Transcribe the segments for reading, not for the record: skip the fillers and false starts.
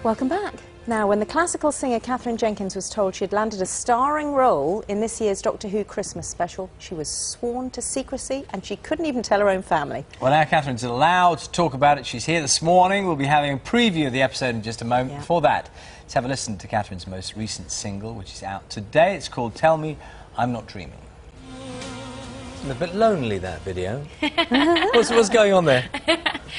Welcome back. Now, when the classical singer Katherine Jenkins was told she had landed a starring role in this year's Doctor Who Christmas special, she was sworn to secrecy and she couldn't even tell her own family. Well, now Katherine's allowed to talk about it. She's here this morning. We'll be having a preview of the episode in just a moment. Yeah. Before that, let's have a listen to Katherine's most recent single, which is out today. It's called Tell Me I'm Not Dreaming. It's a bit lonely, that video. What's going on there?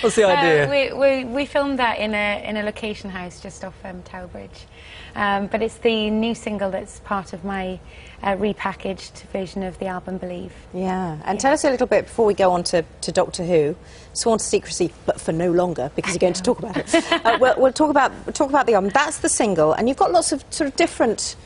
What's the idea? We filmed that in a location house just off Tower Bridge. But it's the new single that's part of my repackaged version of the album Believe. Yeah, and tell us a little bit before we go on to Doctor Who. Sworn to secrecy, but for no longer, because you're going to talk about it. We'll talk about the album. That's the single, and you've got lots of sort of different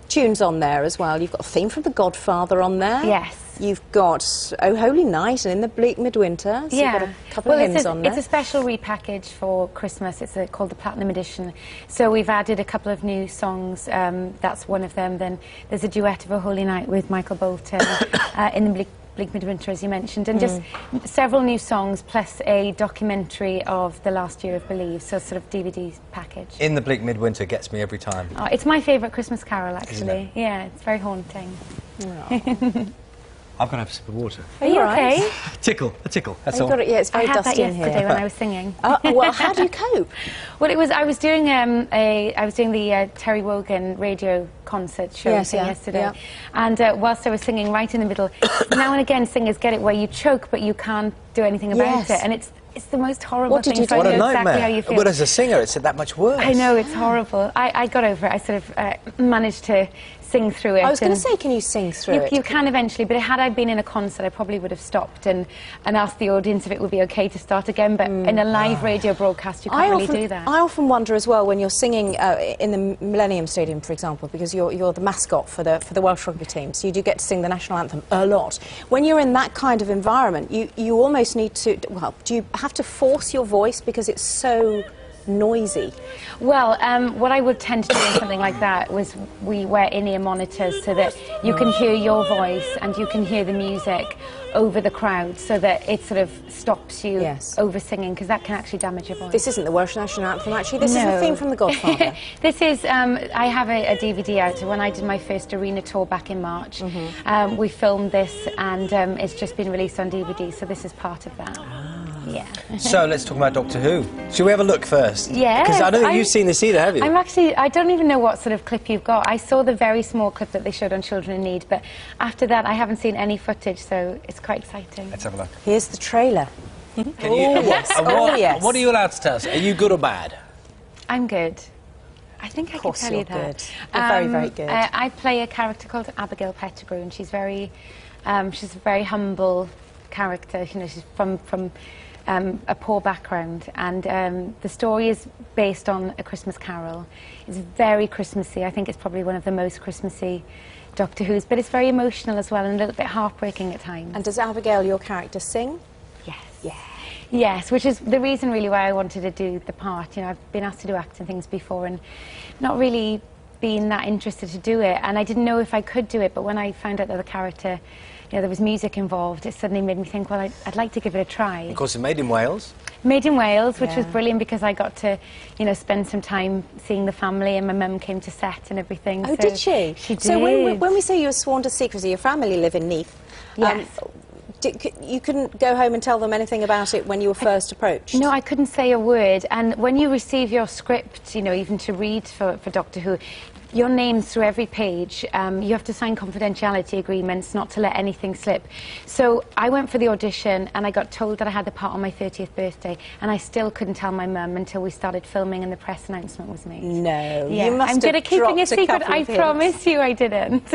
tunes on there as well. You've got a theme from The Godfather on there. Yes. You've got Oh Holy Night and In the Bleak Midwinter. So yeah. you've got a couple of hymns on there. It's a special repackage for Christmas. It's called the Platinum Edition. So we've added a couple of new songs. That's one of them. Then there's a duet of Oh Holy Night with Michael Bolton, In the Bleak Midwinter, as you mentioned, and just several new songs, plus a documentary of the last year of Believe, so sort of DVD package. In the Bleak Midwinter gets me every time. Oh, it's my favourite Christmas carol, actually. Isn't it? Yeah, it's very haunting. I've got to have a sip of water. Are you right. okay? A tickle, that's all. Got it, yeah, it's very I had that dusty in yesterday here. when I was singing. Well, how do you cope? Well, I was doing the Terry Wogan radio concert show yesterday, yeah. and whilst I was singing right in the middle, now and again singers get it where you choke but you can't do anything about it, and it's the most horrible What did thing. you do? So I What a know nightmare. exactly how you feel. But as a singer, it's that much worse. I know, it's horrible. I got over it. I sort of managed to sing through it. I was going to say, can you sing through it? You can eventually, but had I been in a concert, I probably would have stopped and asked the audience if it would be okay to start again, but in a live radio broadcast, you can't really do that. I often wonder as well, when you're singing in the Millennium Stadium, for example, because you're the mascot for the Welsh rugby team, so you do get to sing the national anthem a lot. When you're in that kind of environment, you almost need to, well, do you have to force your voice because it's so noisy? Well, what I would tend to do in something like that was we wear in-ear monitors so that you can hear your voice and you can hear the music over the crowd, so that it sort of stops you over singing, because that can actually damage your voice. This isn't the Welsh national anthem, actually. This is the theme from The Godfather. This is, I have a DVD out. When I did my first arena tour back in March, we filmed this, and it's just been released on DVD, so this is part of that. Yeah. So let's talk about Doctor Who. Shall we have a look first? Yeah. Because I don't think you've seen this either, have you? I don't even know what sort of clip you've got. I saw the very small clip that they showed on Children in Need, but after that I haven't seen any footage, so it's quite exciting. Let's have a look. Here's the trailer. Can you, what are you allowed to tell us? Are you good or bad? I'm good. I think I can tell you that. Good. You're very, very good. I play a character called Abigail Pettigrew, and she's a very humble character. You know, she's from a poor background, and the story is based on A Christmas Carol. It's very Christmassy. I think it's probably one of the most Christmassy Doctor Who's, but it's very emotional as well and a little bit heartbreaking at times. And does Abigail, your character, sing? Yes. Yeah. Yes, which is the reason really why I wanted to do the part. You know, I've been asked to do acting things before and not really been that interested to do it, and I didn't know if I could do it, but when I found out that the character, you know, there was music involved, it suddenly made me think, well, I'd like to give it a try. Of course, it's made in Wales. Made in Wales, which was brilliant because I got to, you know, spend some time seeing the family, and my mum came to set and everything. Oh, so did she? She did. So when we say you were sworn to secrecy, your family live in Neath. Yes. You couldn't go home and tell them anything about it when you were first approached? No, I couldn't say a word. And when you receive your script, you know, even to read for Doctor Who, your name's through every page. You have to sign confidentiality agreements not to let anything slip. So I went for the audition and I got told that I had the part on my 30th birthday, and I still couldn't tell my mum until we started filming and the press announcement was made. No, yeah. you must I'm good have at keeping a dropped secret. couple I of hints. promise you I didn't.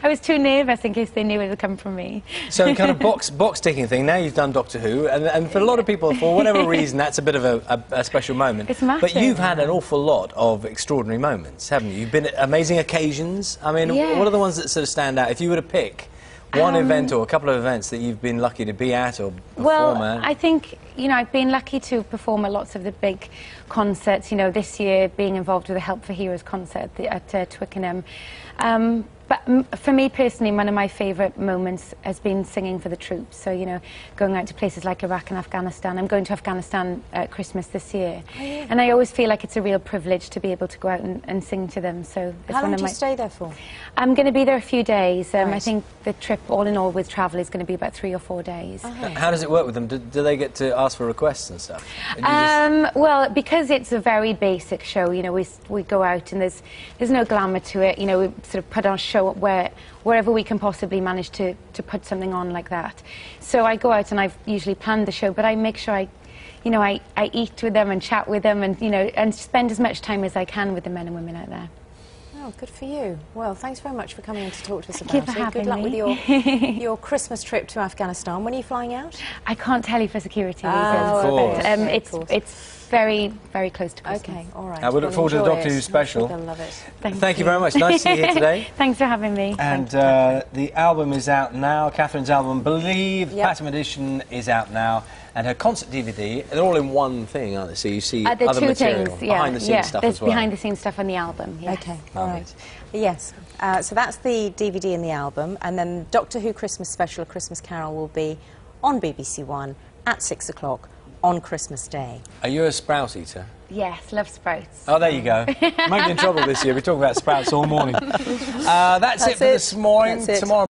I was too nervous in case they knew it would come from me. So kind of box ticking thing. Now you've done Doctor Who, and for a lot of people, for whatever reason, that's a bit of a special moment. It's massive. But you've had an awful lot of extraordinary moments, haven't you? You've been at amazing occasions. I mean, what are the ones that sort of stand out? If you were to pick one event or a couple of events that you've been lucky to be at or perform at? I think, you know, I've been lucky to perform at lots of the big concerts. You know, this year being involved with the Help for Heroes concert at Twickenham. But for me personally, one of my favourite moments has been singing for the troops. So, you know, going out to places like Iraq and Afghanistan. I'm going to Afghanistan at Christmas this year. Oh, yeah. And I always feel like it's a real privilege to be able to go out and sing to them. So it's How long do you stay there for? I'm going to be there a few days. Right. I think the trip, all in all, with travel is going to be about 3 or 4 days. Okay. How does it work with them? Do they get to ask for requests and stuff? Well, because it's a very basic show, you know, we go out and there's no glamour to it. You know, we sort of put on a show wherever we can possibly manage to put something on like that. So I go out and I've usually planned the show, but I make sure I eat with them and chat with them and, you know, and spend as much time as I can with the men and women out there. Oh, good for you. Well, thanks very much for coming in to talk to us Thank you about for it. having Good luck me. with your Christmas trip to Afghanistan. When are you flying out? I can't tell you for security reasons. Oh, but it's very, very close to Christmas. Okay, all right. I would look forward to the Doctor Who special. They'll love it. Thank you very much. Nice to see you here today. Thanks for having me. And the album is out now. Catherine's album, Believe, Yep. Platinum Edition, is out now. And her concert DVD. They're all in one thing, aren't they? So you see The other two material, things, yeah, behind-the-scenes stuff there's as well. behind-the-scenes stuff on the album. Yes. Okay, all right. Yes, so that's the DVD and the album, and then Doctor Who Christmas Special, A Christmas Carol, will be on BBC One at 6 o'clock on Christmas Day. Are you a sprout eater? Yes, love sprouts. Oh, there you go. Might be in trouble this year. We're talking about sprouts all morning. That's it for this morning. That's it. Tomorrow.